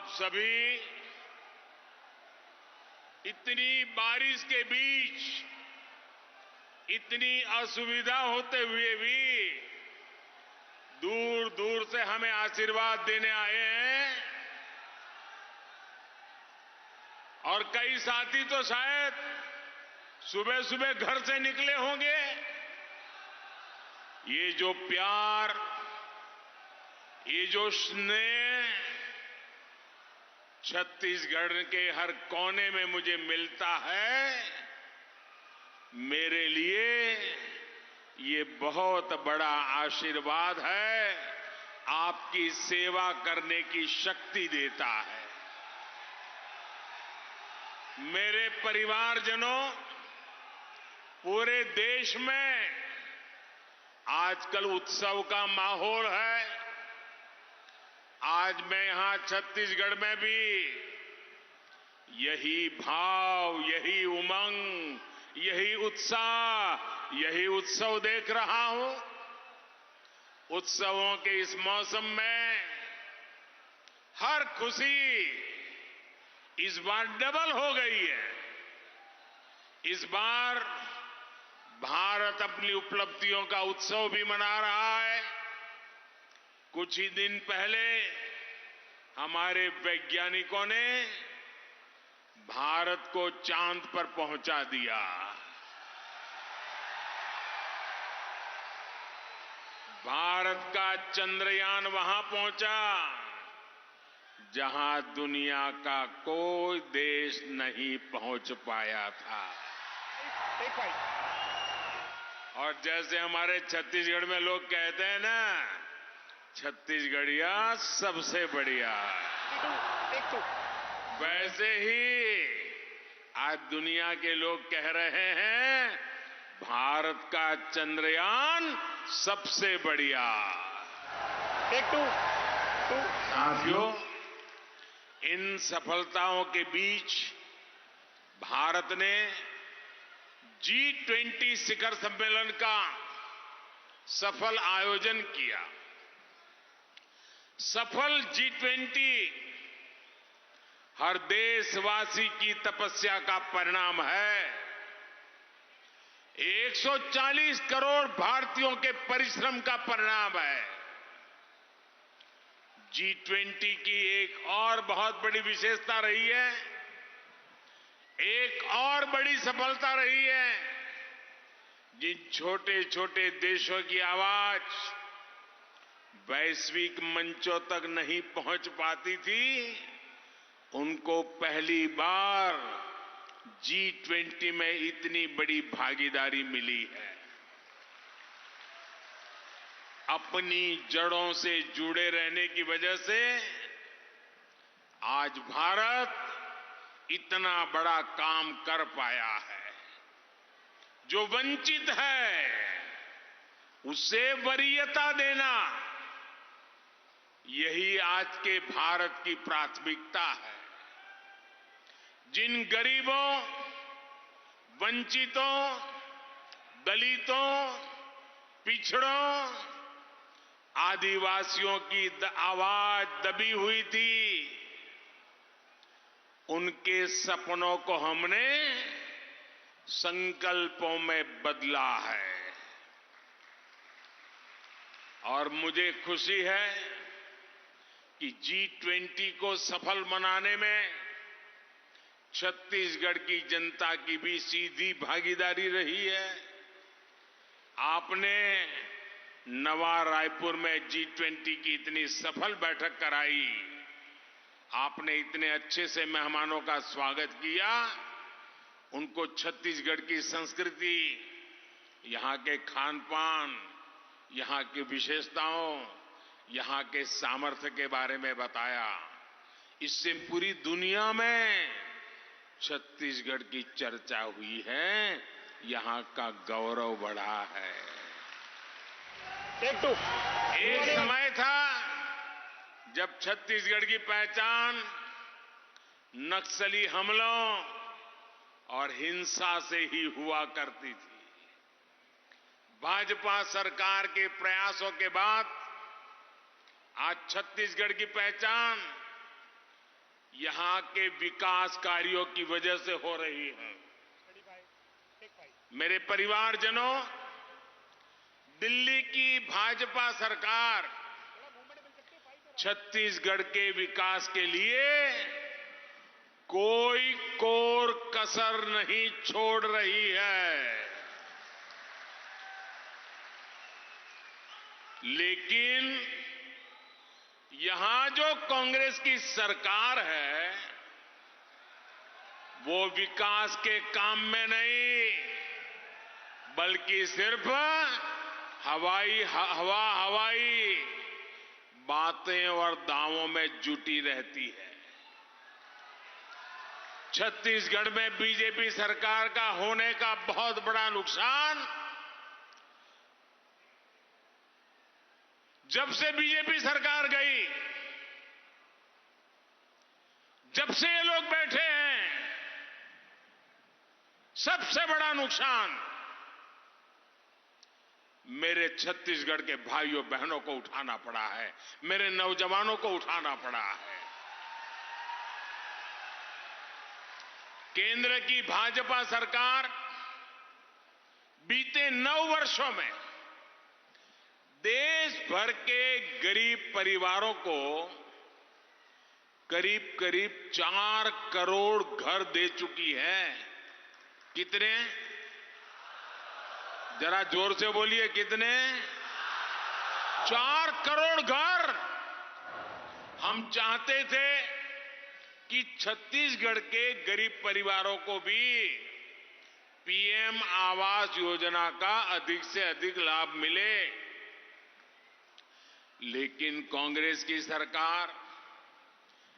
आप सभी इतनी बारिश के बीच, इतनी असुविधा होते हुए भी दूर दूर से हमें आशीर्वाद देने आए हैं। और कई साथी तो शायद सुबह सुबह घर से निकले होंगे। ये जो प्यार, ये जो स्नेह छत्तीसगढ़ के हर कोने में मुझे मिलता है, मेरे लिए ये बहुत बड़ा आशीर्वाद है, आपकी सेवा करने की शक्ति देता है। मेरे परिवारजनों, पूरे देश में आजकल उत्सव का माहौल है। आज मैं यहां छत्तीसगढ़ में भी यही भाव, यही उमंग, यही उत्साह, यही उत्सव देख रहा हूं। उत्सवों के इस मौसम में हर खुशी इस बार डबल हो गई है। इस बार भारत अपनी उपलब्धियों का उत्सव भी मना रहा है। कुछ ही दिन पहले हमारे वैज्ञानिकों ने भारत को चांद पर पहुंचा दिया। भारत का चंद्रयान वहां पहुंचा जहां दुनिया का कोई देश नहीं पहुंच पाया था। और जैसे हमारे छत्तीसगढ़ में लोग कहते हैं ना, छत्तीसगढ़िया सबसे बढ़िया, वैसे ही आज दुनिया के लोग कह रहे हैं भारत का चंद्रयान सबसे बढ़िया। साथियों, इन सफलताओं के बीच भारत ने G20 शिखर सम्मेलन का सफल आयोजन किया। सफल G20 हर देशवासी की तपस्या का परिणाम है। 140 करोड़ भारतीयों के परिश्रम का परिणाम है। G20 की एक और बहुत बड़ी विशेषता रही है, एक और बड़ी सफलता रही है। जिन छोटे छोटे देशों की आवाज वैश्विक मंचों तक नहीं पहुंच पाती थी, उनको पहली बार G20 में इतनी बड़ी भागीदारी मिली है। अपनी जड़ों से जुड़े रहने की वजह से आज भारत इतना बड़ा काम कर पाया है। जो वंचित है उसे वरीयता देना, यही आज के भारत की प्राथमिकता है। जिन गरीबों, वंचितों, दलितों, पिछड़ों, आदिवासियों की आवाज दबी हुई थी, उनके सपनों को हमने संकल्पों में बदला है। और मुझे खुशी है कि G20 को सफल बनाने में छत्तीसगढ़ की जनता की भी सीधी भागीदारी रही है। आपने नवा रायपुर में G20 की इतनी सफल बैठक कराई, आपने इतने अच्छे से मेहमानों का स्वागत किया, उनको छत्तीसगढ़ की संस्कृति, यहां के खान पान, यहां की विशेषताओं, यहां के सामर्थ्य के बारे में बताया। इससे पूरी दुनिया में छत्तीसगढ़ की चर्चा हुई है, यहां का गौरव बढ़ा है। एक समय था जब छत्तीसगढ़ की पहचान नक्सली हमलों और हिंसा से ही हुआ करती थी। भाजपा सरकार के प्रयासों के बाद आज छत्तीसगढ़ की पहचान यहां के विकास कार्यों की वजह से हो रही है। मेरे परिवारजनों, दिल्ली की भाजपा सरकार छत्तीसगढ़ के विकास के लिए कोई कोर कसर नहीं छोड़ रही है। लेकिन यहां जो कांग्रेस की सरकार है, वो विकास के काम में नहीं, बल्कि सिर्फ हवाई बातें और दावों में जुटी रहती है। छत्तीसगढ़ में बीजेपी सरकार का होने का बहुत बड़ा नुकसान जब से बीजेपी सरकार गई, जब से ये लोग बैठे हैं, सबसे बड़ा नुकसान मेरे छत्तीसगढ़ के भाइयों बहनों को उठाना पड़ा है, मेरे नौजवानों को उठाना पड़ा है। केंद्र की भाजपा सरकार बीते 9 वर्षों में देश भर के गरीब परिवारों को करीब करीब 4 करोड़ घर दे चुकी है। कितने? जरा जोर से बोलिए, कितने? 4 करोड़ घर। हम चाहते थे कि छत्तीसगढ़ के गरीब परिवारों को भी पीएम आवास योजना का अधिक से अधिक लाभ मिले, लेकिन कांग्रेस की सरकार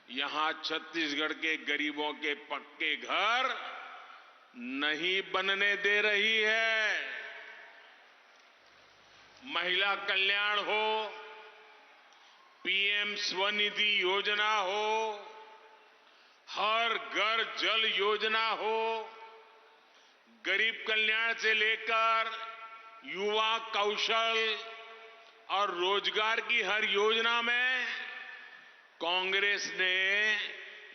यहां छत्तीसगढ़ के गरीबों के पक्के घर नहीं बनने दे रही है। महिला कल्याण हो, पीएम स्वनिधि योजना हो, हर घर जल योजना हो, गरीब कल्याण से लेकर युवा कौशल और रोजगार की हर योजना में कांग्रेस ने,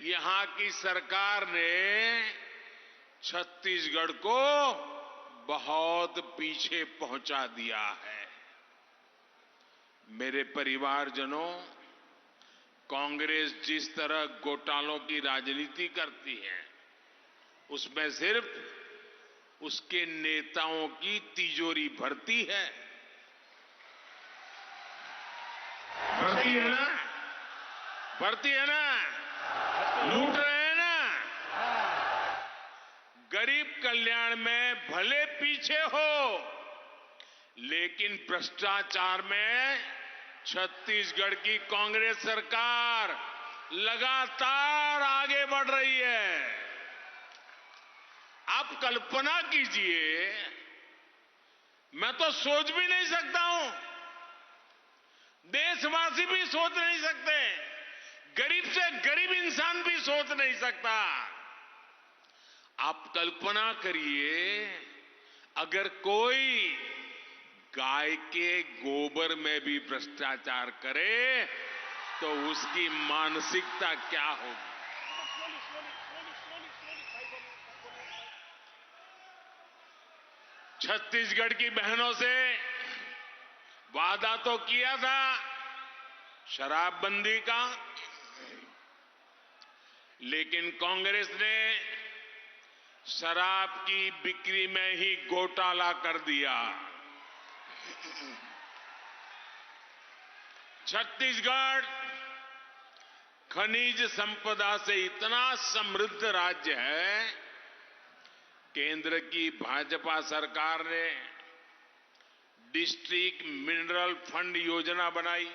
यहां की सरकार ने छत्तीसगढ़ को बहुत पीछे पहुंचा दिया है। मेरे परिवारजनों, कांग्रेस जिस तरह घोटालों की राजनीति करती है, उसमें सिर्फ उसके नेताओं की तिजोरी भरती है। भरती है ना? भरती है ना? लूट रहे हैं ना? गरीब कल्याण में भले पीछे हो, लेकिन भ्रष्टाचार में छत्तीसगढ़ की कांग्रेस सरकार लगातार आगे बढ़ रही है। आप कल्पना कीजिए, मैं तो सोच भी नहीं सकता हूं, देशवासी भी सोच नहीं सकते, गरीब से गरीब इंसान भी सोच नहीं सकता। आप कल्पना करिए, अगर कोई गाय के गोबर में भी भ्रष्टाचार करे तो उसकी मानसिकता क्या होगी। छत्तीसगढ़ की बहनों से वादा तो किया था शराबबंदी का, लेकिन कांग्रेस ने शराब की बिक्री में ही घोटाला कर दिया। छत्तीसगढ़ खनिज संपदा से इतना समृद्ध राज्य है, केंद्र की भाजपा सरकार ने डिस्ट्रिक्ट मिनरल फंड योजना बनाई।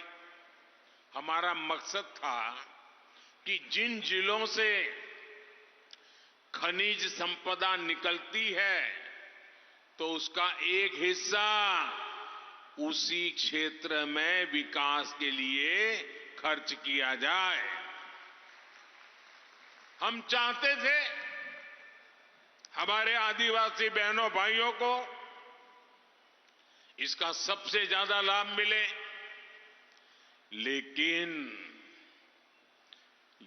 हमारा मकसद था कि जिन जिलों से खनिज संपदा निकलती है तो उसका एक हिस्सा उसी क्षेत्र में विकास के लिए खर्च किया जाए। हम चाहते थे हमारे आदिवासी बहनों भाइयों को इसका सबसे ज्यादा लाभ मिले, लेकिन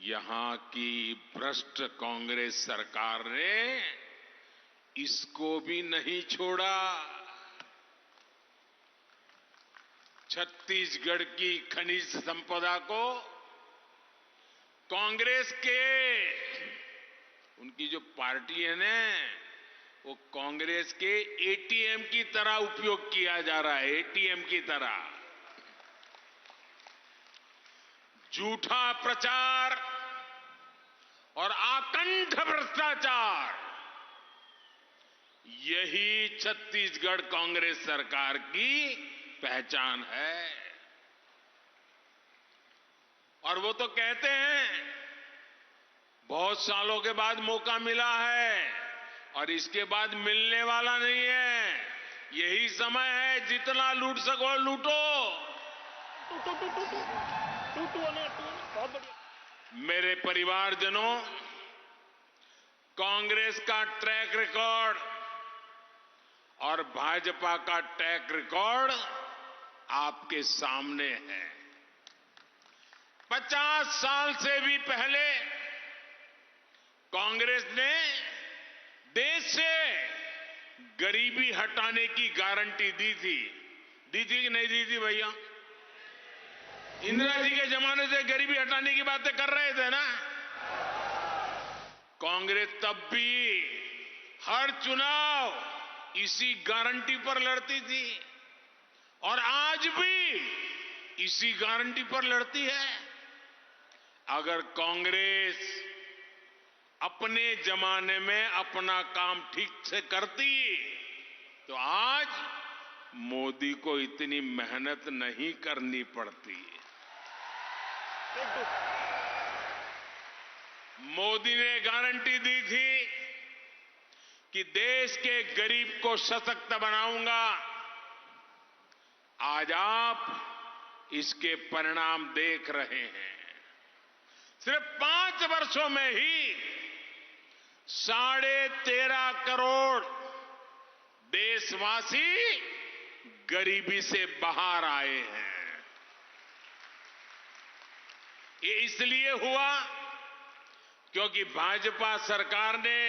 यहां की भ्रष्ट कांग्रेस सरकार ने इसको भी नहीं छोड़ा। छत्तीसगढ़ की खनिज संपदा को कांग्रेस के, उनकी जो पार्टी है ना, वो कांग्रेस के एटीएम की तरह उपयोग किया जा रहा है, एटीएम की तरह। झूठा प्रचार और आकंठ भ्रष्टाचार, यही छत्तीसगढ़ कांग्रेस सरकार की पहचान है। और वो तो कहते हैं बहुत सालों के बाद मौका मिला है और इसके बाद मिलने वाला नहीं है। यही समय है, जितना लूट सको लूटो। मेरे परिवारजनों, कांग्रेस का ट्रैक रिकॉर्ड और भाजपा का ट्रैक रिकॉर्ड आपके सामने है। 50 साल से भी पहले कांग्रेस ने देश से गरीबी हटाने की गारंटी दी थी कि नहीं दी थी भैया? इंदिरा जी के जमाने से गरीबी हटाने की बातें कर रहे थे ना। कांग्रेस तब भी हर चुनाव इसी गारंटी पर लड़ती थी और आज भी इसी गारंटी पर लड़ती है। अगर कांग्रेस अपने जमाने में अपना काम ठीक से करती तो आज मोदी को इतनी मेहनत नहीं करनी पड़ती। मोदी ने गारंटी दी थी कि देश के गरीब को सशक्त बनाऊंगा। आज आप इसके परिणाम देख रहे हैं। सिर्फ 5 वर्षों में ही 13.5 करोड़ देशवासी गरीबी से बाहर आए हैं। ये इसलिए हुआ क्योंकि भाजपा सरकार ने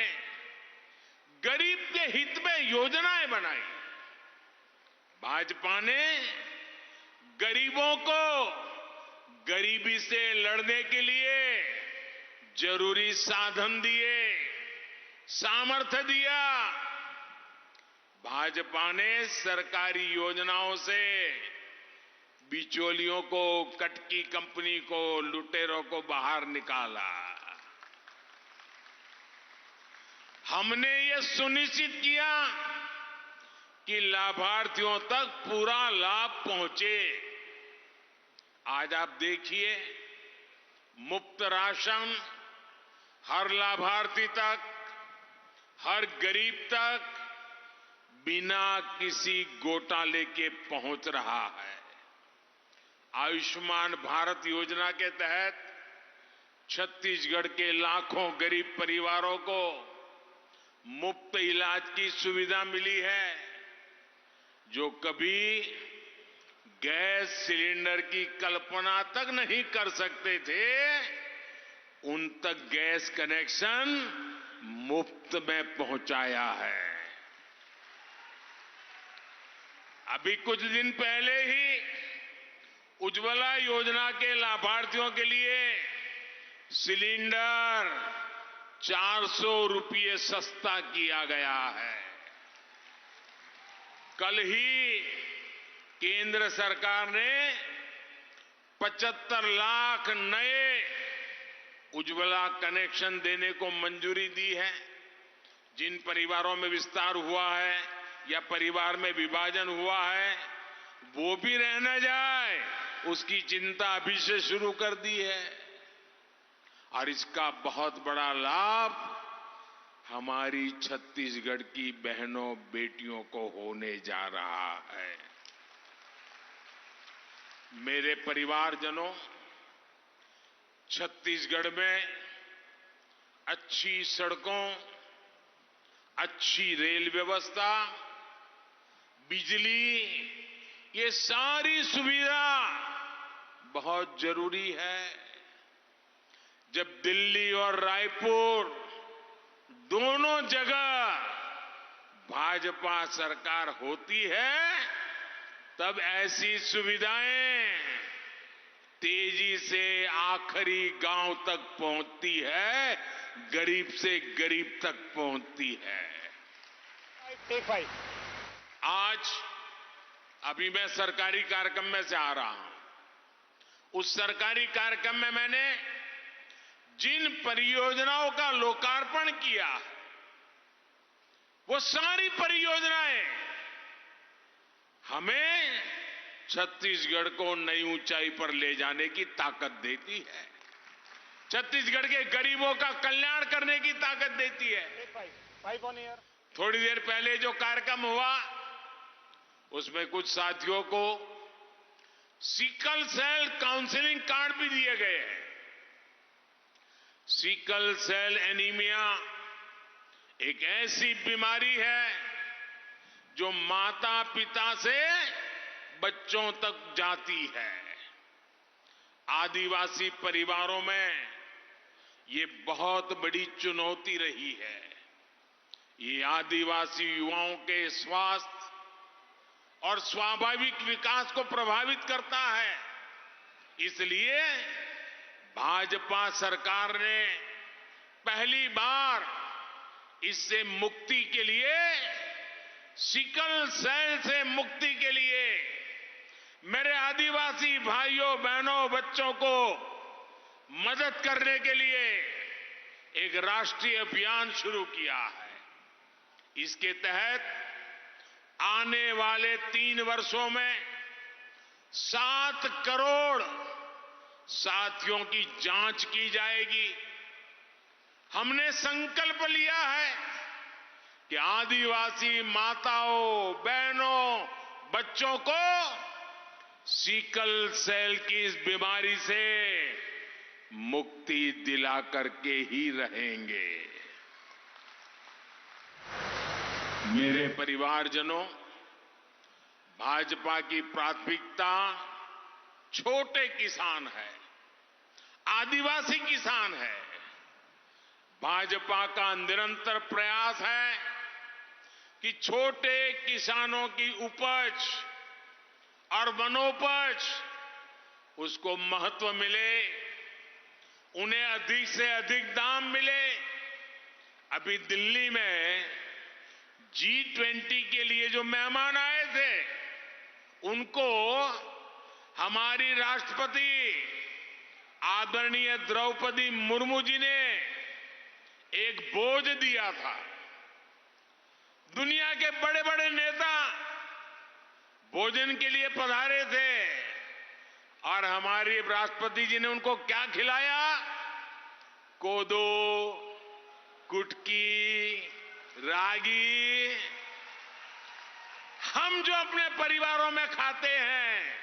गरीब के हित में योजनाएं बनाई। भाजपा ने गरीबों को गरीबी से लड़ने के लिए जरूरी साधन दिए, सामर्थ्य दिया। भाजपा ने सरकारी योजनाओं से बिचौलियों को, कटकी कंपनी को, लुटेरों को बाहर निकाला। हमने ये सुनिश्चित किया कि लाभार्थियों तक पूरा लाभ पहुंचे। आज आप देखिए, मुफ्त राशन हर लाभार्थी तक, हर गरीब तक बिना किसी घोटाले के पहुंच रहा है। आयुष्मान भारत योजना के तहत छत्तीसगढ़ के लाखों गरीब परिवारों को मुफ्त इलाज की सुविधा मिली है। जो कभी गैस सिलेंडर की कल्पना तक नहीं कर सकते थे, उन तक गैस कनेक्शन मुफ्त में पहुंचाया है। अभी कुछ दिन पहले ही उज्ज्वला योजना के लाभार्थियों के लिए सिलेंडर 400 रुपये सस्ता किया गया है। कल ही केंद्र सरकार ने 75 लाख नए उज्ज्वला कनेक्शन देने को मंजूरी दी है। जिन परिवारों में विस्तार हुआ है या परिवार में विभाजन हुआ है, वो भी रह न जाए, उसकी चिंता अभी से शुरू कर दी है। और इसका बहुत बड़ा लाभ हमारी छत्तीसगढ़ की बहनों बेटियों को होने जा रहा है। मेरे परिवारजनों, छत्तीसगढ़ में अच्छी सड़कों, अच्छी रेल व्यवस्था, बिजली, ये सारी सुविधा बहुत जरूरी है। जब दिल्ली और रायपुर दोनों जगह भाजपा सरकार होती है, तब ऐसी सुविधाएं तेजी से आखिरी गांव तक पहुंचती है, गरीब से गरीब तक पहुंचती है। आज अभी मैं सरकारी कार्यक्रम में से आ रहा हूं। उस सरकारी कार्यक्रम में मैंने जिन परियोजनाओं का लोकार्पण किया, वो सारी परियोजनाएं हमें छत्तीसगढ़ को नई ऊंचाई पर ले जाने की ताकत देती है, छत्तीसगढ़ के गरीबों का कल्याण करने की ताकत देती है। थोड़ी देर पहले जो कार्यक्रम हुआ, उसमें कुछ साथियों को सिकल सेल काउंसलिंग कार्ड भी दिए गए हैं। सिकल सेल एनीमिया एक ऐसी बीमारी है जो माता पिता से बच्चों तक जाती है। आदिवासी परिवारों में ये बहुत बड़ी चुनौती रही है। ये आदिवासी युवाओं के स्वास्थ्य और स्वाभाविक विकास को प्रभावित करता है। इसलिए भाजपा सरकार ने पहली बार इससे मुक्ति के लिए, सिकल सेल से मुक्ति के लिए मेरे आदिवासी भाइयों बहनों बच्चों को मदद करने के लिए एक राष्ट्रीय अभियान शुरू किया है। इसके तहत आने वाले 3 वर्षों में 7 करोड़ साथियों की जांच की जाएगी। हमने संकल्प लिया है कि आदिवासी माताओं बहनों बच्चों को सिकल सेल की इस बीमारी से मुक्ति दिला करके ही रहेंगे। मेरे परिवारजनों, भाजपा की प्राथमिकता छोटे किसान है, आदिवासी किसान है। भाजपा का निरंतर प्रयास है कि छोटे किसानों की उपज और वनोपज उसको महत्व मिले, उन्हें अधिक से अधिक दाम मिले। अभी दिल्ली में G20 के लिए जो मेहमान आए थे, उनको हमारी राष्ट्रपति आदरणीय द्रौपदी मुर्मू जी ने एक भोज दिया था। दुनिया के बड़े बड़े नेता भोजन के लिए पधारे थे और हमारे राष्ट्रपति जी ने उनको क्या खिलाया? कोदो, कुटकी, रागी। हम जो अपने परिवारों में खाते हैं,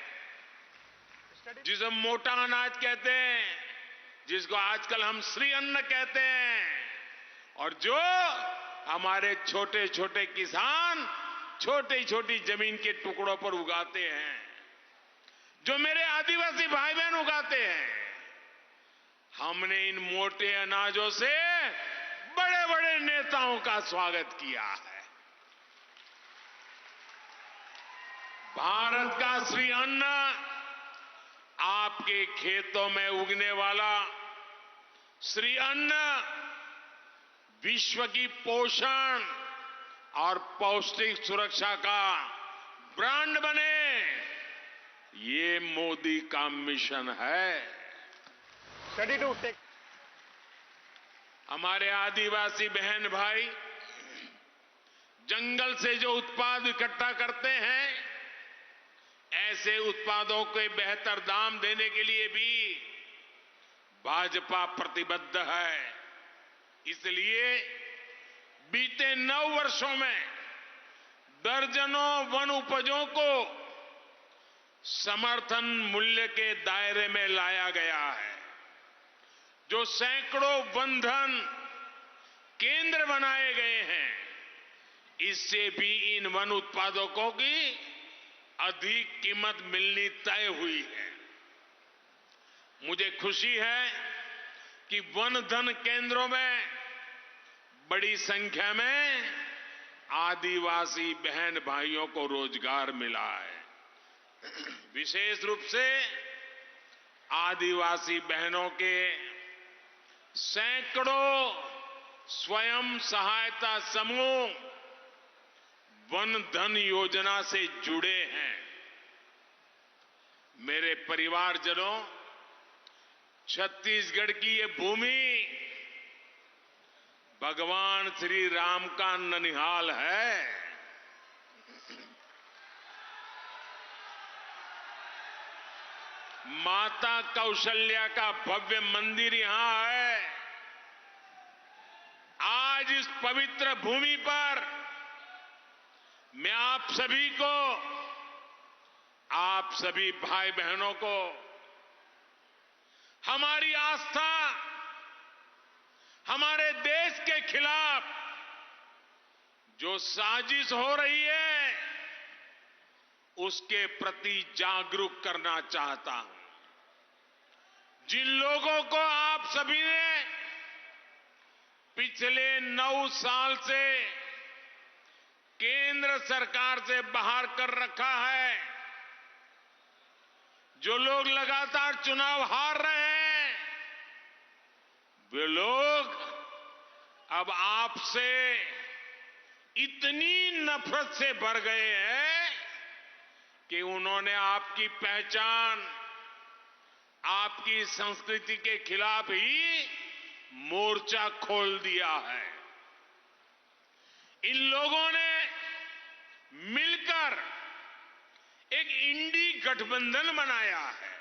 जिसे मोटा अनाज कहते हैं, जिसको आजकल हम श्री अन्न कहते हैं, और जो हमारे छोटे छोटे किसान छोटी छोटी जमीन के टुकड़ों पर उगाते हैं, जो मेरे आदिवासी भाई बहन उगाते हैं, हमने इन मोटे अनाजों से बड़े बड़े नेताओं का स्वागत किया है। भारत का श्री अन्न आपके खेतों में उगने वाला श्री अन्न विश्व की पोषण और पौष्टिक सुरक्षा का ब्रांड बने, ये मोदी का मिशन है। हमारे आदिवासी बहन भाई जंगल से जो उत्पाद इकट्ठा करते हैं, ऐसे उत्पादों के बेहतर दाम देने के लिए भी भाजपा प्रतिबद्ध है। इसलिए बीते 9 वर्षों में दर्जनों वन उपजों को समर्थन मूल्य के दायरे में लाया गया है। जो सैकड़ों वनधन केंद्र बनाए गए हैं, इससे भी इन वन उत्पादकों की अधिक कीमत मिलनी तय हुई है। मुझे खुशी है कि वन धन केंद्रों में बड़ी संख्या में आदिवासी बहन भाइयों को रोजगार मिला है। विशेष रूप से आदिवासी बहनों के सैकड़ों स्वयं सहायता समूह वन धन योजना से जुड़े हैं। मेरे परिवारजनों, छत्तीसगढ़ की ये भूमि भगवान श्री राम का ननिहाल है। माता कौशल्या का भव्य मंदिर यहां है। आज इस पवित्र भूमि पर मैं आप सभी भाई बहनों को हमारी आस्था, हमारे देश के खिलाफ जो साजिश हो रही है उसके प्रति जागरूक करना चाहता हूं। जिन लोगों को आप सभी ने पिछले 9 साल से केंद्र सरकार से बाहर कर रखा है, जो लोग लगातार चुनाव हार रहे हैं, वे लोग अब आपसे इतनी नफरत से भर गए हैं कि उन्होंने आपकी पहचान, आपकी संस्कृति के खिलाफ ही मोर्चा खोल दिया है। इन लोगों ने मिलकर एक इंडी गठबंधन बनाया है।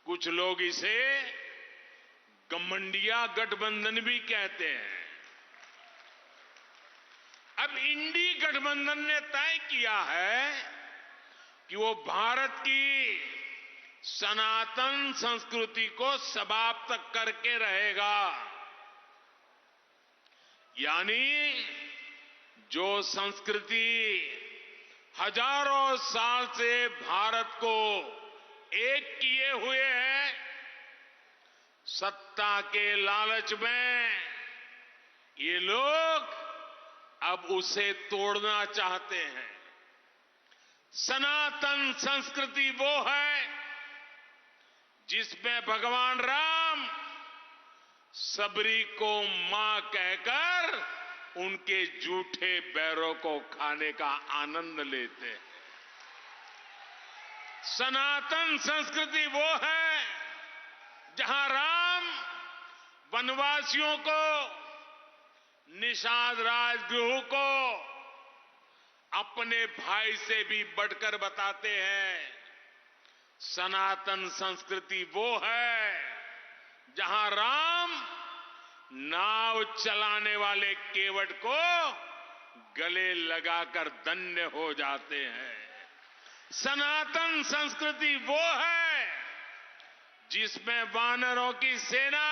कुछ लोग इसे गठबंडिया गठबंधन भी कहते हैं। अब इंडी गठबंधन ने तय किया है कि वो भारत की सनातन संस्कृति को समाप्त करके रहेगा। यानी जो संस्कृति हजारों साल से भारत को एक किए हुए है, सत्ता के लालच में ये लोग अब उसे तोड़ना चाहते हैं। सनातन संस्कृति वो है जिसमें भगवान राम सबरी को मां कहकर उनके जूठे बैरों को खाने का आनंद लेते हैं। सनातन संस्कृति वो है जहां राम वनवासियों को, निषाद राजगृह को अपने भाई से भी बढ़कर बताते हैं। सनातन संस्कृति वो है जहां राम नाव चलाने वाले केवट को गले लगाकर धन्य हो जाते हैं। सनातन संस्कृति वो है जिसमें वानरों की सेना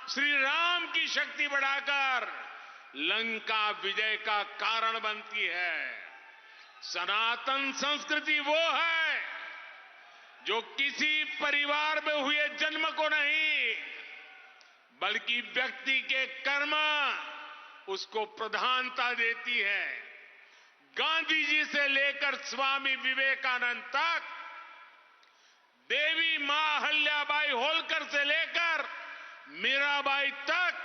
श्री राम की शक्ति बढ़ाकर लंका विजय का कारण बनती है। सनातन संस्कृति वो है जो किसी परिवार में हुए जन्म को नहीं, बल्कि व्यक्ति के कर्म उसको प्रधानता देती है। गांधी जी से लेकर स्वामी विवेकानंद तक, देवी मां अहल्याबाई होलकर से लेकर मीराबाई तक,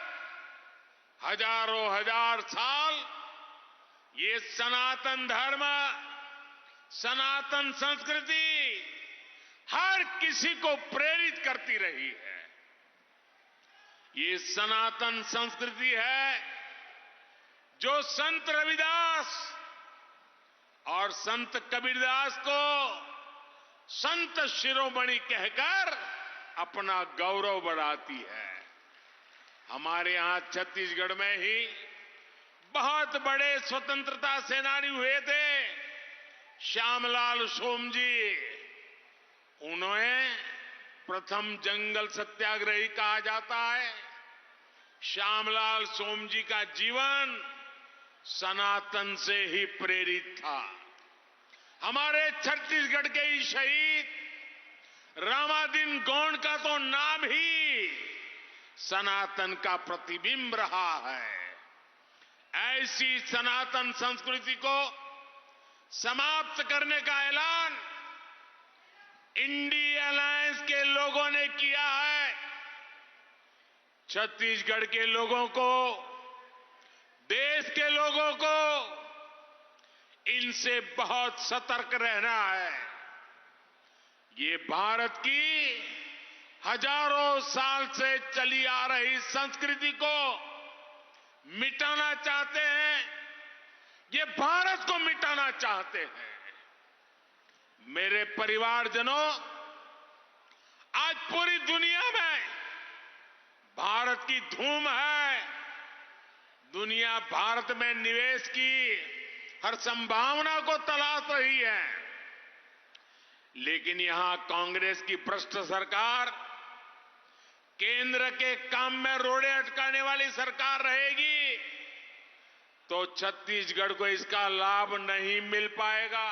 हजारों हजार साल ये सनातन धर्म, सनातन संस्कृति हर किसी को प्रेरित करती रही है। ये सनातन संस्कृति है जो संत रविदास और संत कबीरदास को संत शिरोमणि कहकर अपना गौरव बढ़ाती है। हमारे यहां छत्तीसगढ़ में ही बहुत बड़े स्वतंत्रता सेनानी हुए थे, श्यामलाल सोमजी। उन्हें प्रथम जंगल सत्याग्रही कहा जाता है। श्यामलाल सोमजी का जीवन सनातन से ही प्रेरित था। हमारे छत्तीसगढ़ के ही शहीद रामादीन गौण का तो नाम ही सनातन का प्रतिबिंब रहा है। ऐसी सनातन संस्कृति को समाप्त करने का ऐलान इंडी अलायंस के लोगों ने किया है। छत्तीसगढ़ के लोगों को, देश के लोगों को इनसे बहुत सतर्क रहना है। ये भारत की हजारों साल से चली आ रही संस्कृति को मिटाना चाहते हैं, ये भारत को मिटाना चाहते हैं। मेरे परिवारजनों, आज पूरी दुनिया में भारत की धूम है। दुनिया भारत में निवेश की हर संभावना को तलाश रही है, लेकिन यहां कांग्रेस की भ्रष्ट सरकार, केंद्र के काम में रोड़े अटकाने वाली सरकार रहेगी तो छत्तीसगढ़ को इसका लाभ नहीं मिल पाएगा।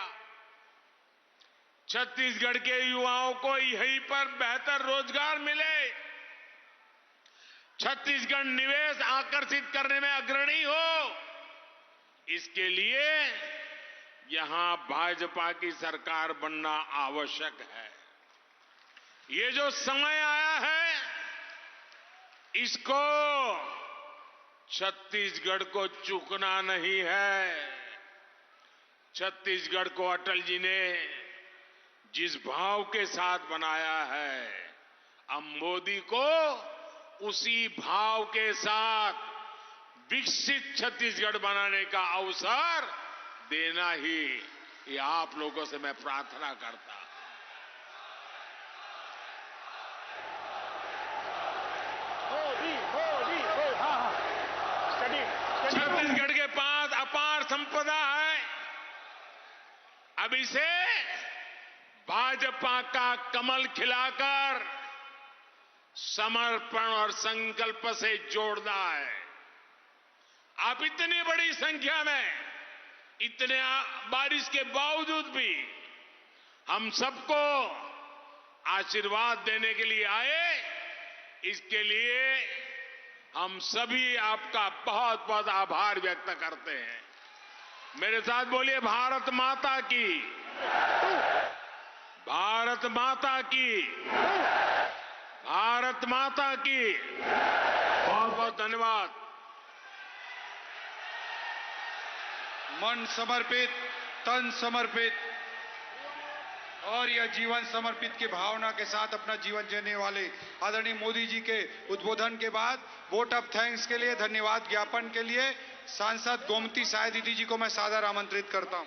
छत्तीसगढ़ के युवाओं को यहीं पर बेहतर रोजगार मिले, छत्तीसगढ़ निवेश आकर्षित करने में अग्रणी हो, इसके लिए यहां भाजपा की सरकार बनना आवश्यक है। ये जो समय आया है, इसको छत्तीसगढ़ को चूकना नहीं है। छत्तीसगढ़ को अटल जी ने जिस भाव के साथ बनाया है, अब मोदी को उसी भाव के साथ विकसित छत्तीसगढ़ बनाने का अवसर देना ही ये आप लोगों से मैं प्रार्थना करता हूं। छत्तीसगढ़ के पास अपार संपदा है। अब इसे भाजपा का कमल खिलाकर समर्पण और संकल्प से जोड़ना है। आप इतनी बड़ी संख्या में, इतने बारिश के बावजूद भी हम सबको आशीर्वाद देने के लिए आए, इसके लिए हम सभी आपका बहुत बहुत आभार व्यक्त करते हैं। मेरे साथ बोलिए, भारत माता की, भारत माता की, भारत माता की। बहुत बहुत धन्यवाद। मन समर्पित, तन समर्पित और यह जीवन समर्पित की भावना के साथ अपना जीवन जीने वाले आदरणीय मोदी जी के उद्बोधन के बाद वोट ऑफ थैंक्स के लिए, धन्यवाद ज्ञापन के लिए सांसद गोमती साय दीदी जी को मैं सादर आमंत्रित करता हूं।